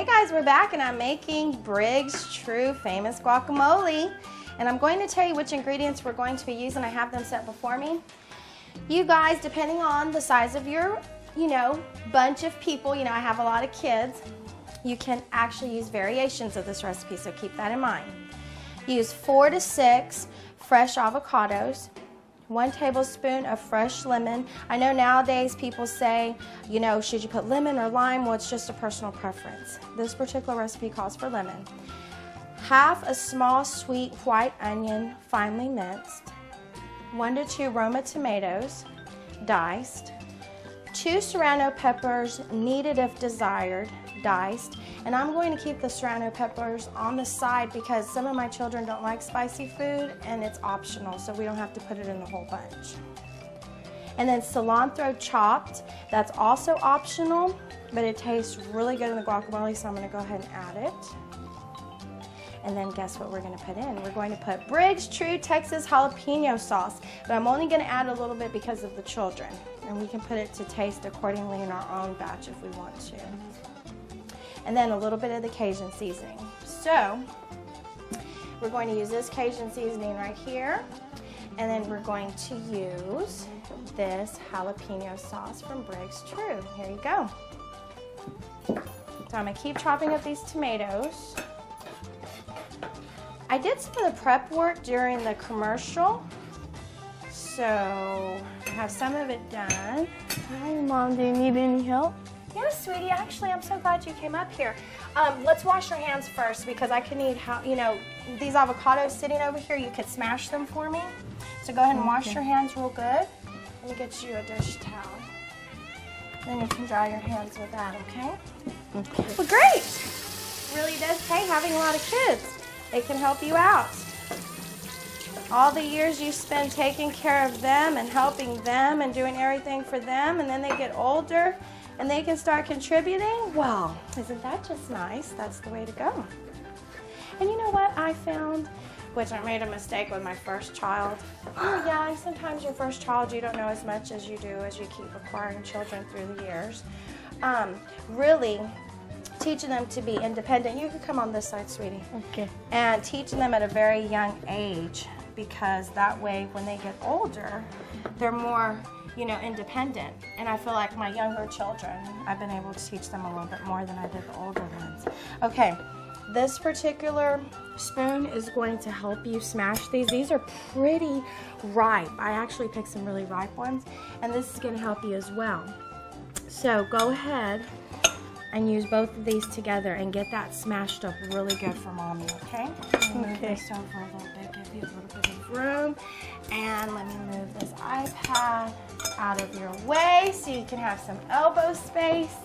Hey guys, we're back and I'm making Briggs True famous guacamole. And I'm going to tell you which ingredients we're going to be using. I have them set before me. You guys, depending on the size of your, bunch of people, I have a lot of kids, you can actually use variations of this recipe, so keep that in mind. Use 4 to 6 fresh avocados, 1 tablespoon of fresh lemon. I know nowadays people say, should you put lemon or lime? Well, it's just a personal preference. This particular recipe calls for lemon. Half a small sweet white onion, finely minced. 1 to 2 Roma tomatoes, diced. 2 serrano peppers, needed if desired, diced. And I'm going to keep the serrano peppers on the side because some of my children don't like spicy food and it's optional, so we don't have to put it in the whole bunch. And then cilantro chopped, that's also optional, but it tastes really good in the guacamole, so I'm going to go ahead and add it. And then guess what we're going to put in? We're going to put Briggs True Texas jalapeno sauce, but I'm only going to add a little bit because of the children, and we can put it to taste accordingly in our own batch if we want to. And then a little bit of the Cajun seasoning. So we're going to use this Cajun seasoning right here, and then we're going to use this jalapeno sauce from Briggs True. Here you go. So I'm going to keep chopping up these tomatoes. I did some of the prep work during the commercial, so I have some of it done. Hi, Mom. Do you need any help? Yes, sweetie. Actually, I'm so glad you came up here. Let's wash your hands first because I could need, these avocados sitting over here, you could smash them for me. So go ahead and wash your hands real good. Let me get you a dish towel. Then you can dry your hands with that, okay? Okay. Well, great. It really does pay having a lot of kids. It can help you out. All the years you spend taking care of them and helping them and doing everything for them, and then they get older and they can start contributing, well, isn't that just nice? That's the way to go. And you know what I found, which I made a mistake with my first child. Oh yeah, and sometimes your first child, you don't know as much as you do as you keep acquiring children through the years. Really teaching them to be independent. You can come on this side, sweetie. Okay. And teaching them at a very young age, because that way when they get older, they're more, independent. And I feel like my younger children, I've been able to teach them a little bit more than I did the older ones. Okay, this particular spoon is going to help you smash these. These are pretty ripe. I actually picked some really ripe ones, and this is going to help you as well. So go ahead and use both of these together and get that smashed up really good for Mommy, okay? Move this over a little bit, give you a little bit of room. And let me move this iPad out of your way so you can have some elbow space.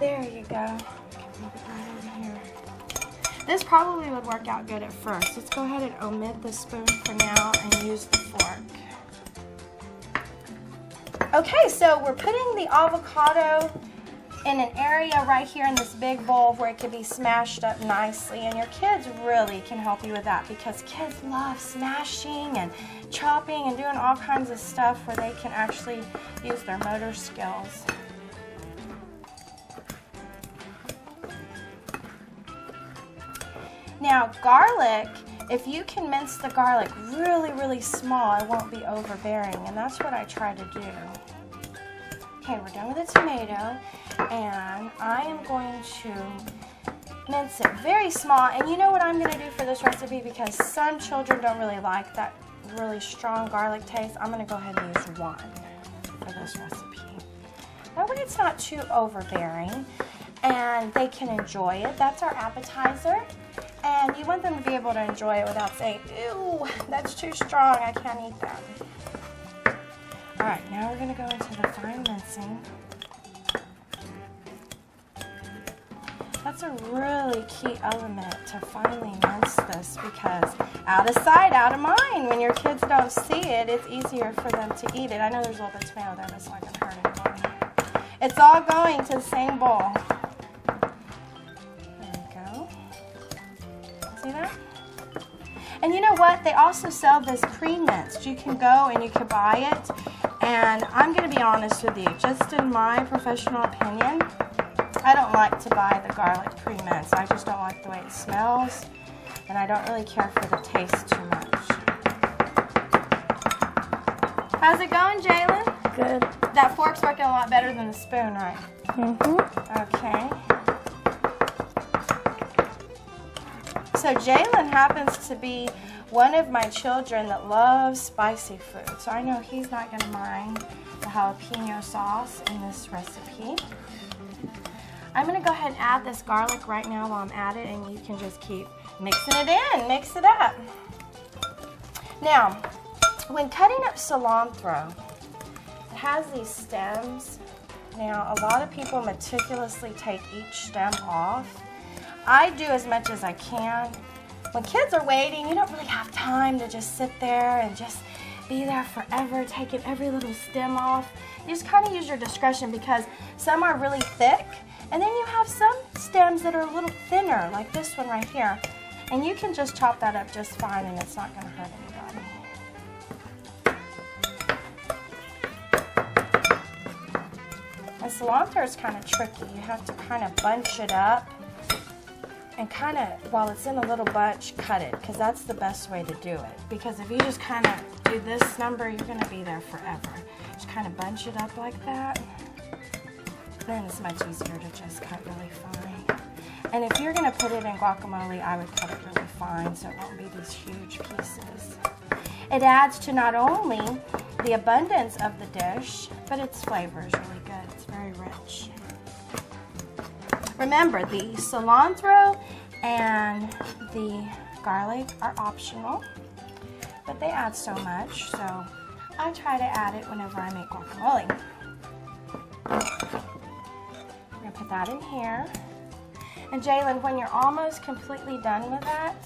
There you go. You can move it right over here. This probably would work out good at first. Let's go ahead and omit the spoon for now and use the fork. Okay, so we're putting the avocado in an area right here in this big bowl where it can be smashed up nicely, and your kids really can help you with that because kids love smashing and chopping and doing all kinds of stuff where they can actually use their motor skills. Now, garlic, if you can mince the garlic really, really small, it won't be overbearing, and that's what I try to do. Okay, we're done with the tomato, and I am going to mince it very small. And you know what I'm going to do for this recipe, because some children don't really like that really strong garlic taste, I'm going to go ahead and use 1 for this recipe. That way it's not too overbearing, and they can enjoy it. That's our appetizer. And you want them to be able to enjoy it without saying, ew, that's too strong, I can't eat that. All right, now we're going to go into the fine mincing. That's a really key element to finely mince this, because out of sight, out of mind. When your kids don't see it, it's easier for them to eat it. I know there's a little bit of tomato there, but it's not going to hurt anymore. It's all going to the same bowl. That? And you know what? They also sell this pre-minced. You can go and you can buy it. And I'm going to be honest with you, just in my professional opinion, I don't like to buy the garlic pre-minced. I just don't like the way it smells, and I don't really care for the taste too much. How's it going, Jalen? Good. That fork's working a lot better than the spoon, right? Okay. So Jalen happens to be one of my children that loves spicy food, so I know he's not going to mind the jalapeno sauce in this recipe. I'm going to go ahead and add this garlic right now while I'm at it, and you can just keep mixing it in, mix it up. Now, when cutting up cilantro, it has these stems. Now, a lot of people meticulously take each stem off. I do as much as I can. When kids are waiting, you don't really have time to just sit there and just be there forever, taking every little stem off. You just kind of use your discretion because some are really thick, and then you have some stems that are a little thinner, like this one right here. And you can just chop that up just fine, and it's not going to hurt anybody. And cilantro is kind of tricky. You have to kind of bunch it up and kind of, while it's in a little bunch, cut it, because that's the best way to do it. Because if you just kind of do this number, you're going to be there forever. Just kind of bunch it up like that. Then it's much easier to just cut really fine. And if you're going to put it in guacamole, I would cut it really fine so it won't be these huge pieces. It adds to not only the abundance of the dish, but its flavor is really good. It's very rich. Remember, the cilantro and the garlic are optional, but they add so much, so I try to add it whenever I make guacamole. I'm going to put that in here. And Jalen, when you're almost completely done with that,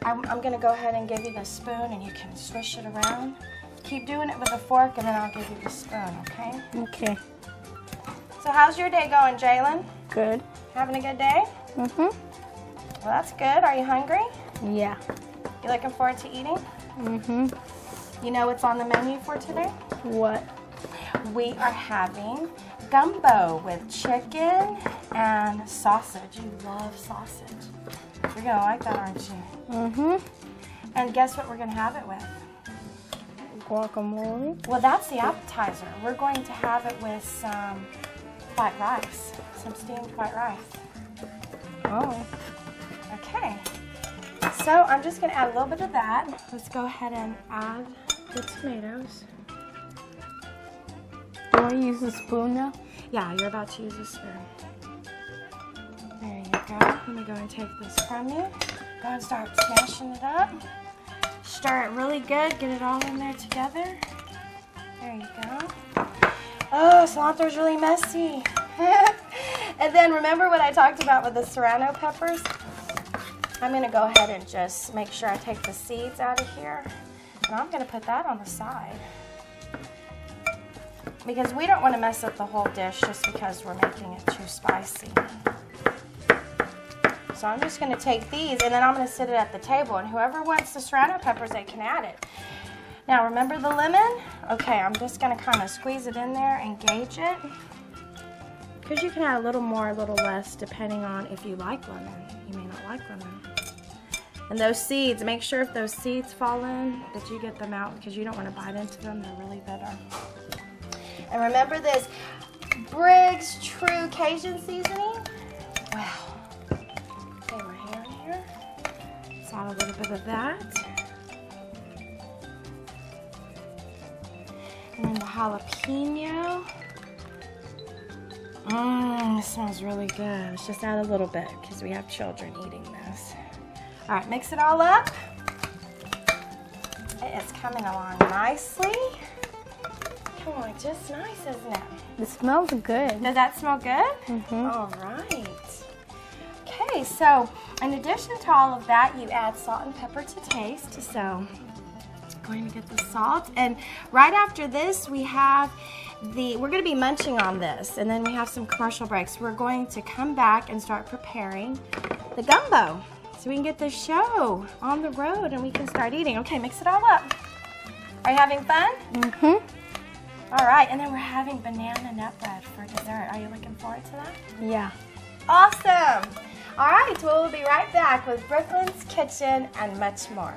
I'm going to go ahead and give you the spoon, and you can swish it around. Keep doing it with a fork, and then I'll give you the spoon, okay? Okay. So how's your day going, Jalen? Good. Having a good day? Well, that's good. Are you hungry? Yeah. You looking forward to eating? You know what's on the menu for today? What? We are having gumbo with chicken and sausage. You love sausage. You're going to like that, aren't you? And guess what we're going to have it with? Guacamole. Well, that's the appetizer. We're going to have it with some white rice, some steamed white rice. Oh. Okay. So I'm just going to add a little bit of that. Let's go ahead and add the tomatoes. Do I use a spoon now? Yeah, you're about to use a spoon. There you go. Let me go and take this from you. Go and start smashing it up. Stir it really good. Get it all in there together. There you go. Oh, cilantro's really messy. And then remember what I talked about with the serrano peppers? I'm going to go ahead and just make sure I take the seeds out of here. And I'm going to put that on the side. Because we don't want to mess up the whole dish just because we're making it too spicy. So I'm just going to take these, and then I'm going to sit it at the table, and whoever wants the serrano peppers, they can add it. Now remember the lemon? Okay, I'm just going to kind of squeeze it in there and gauge it. Because you can add a little more, a little less, depending on if you like lemon. You may not like lemon. And those seeds, make sure if those seeds fall in, that you get them out, because you don't want to bite into them. They're really bitter. And remember this Briggs True Cajun seasoning? Wow. Okay, my hand here. Let's add a little bit of that. And then the jalapeno. This smells really good. Let's just add a little bit because we have children eating this. All right, mix it all up. It is coming along nicely. Come on, just nice, isn't it? It smells good. Does that smell good? All right. Okay, so in addition to all of that, you add salt and pepper to taste. So I'm going to get the salt. And right after this, we're going to be munching on this, and then we have some commercial breaks. We're going to come back and start preparing the gumbo so we can get this show on the road and we can start eating. Okay, mix it all up. Are you having fun? All right, and then we're having banana nut bread for dessert. Are you looking forward to that? Yeah. Awesome. All right, well, we'll be right back with Brooklyn's Kitchen and much more.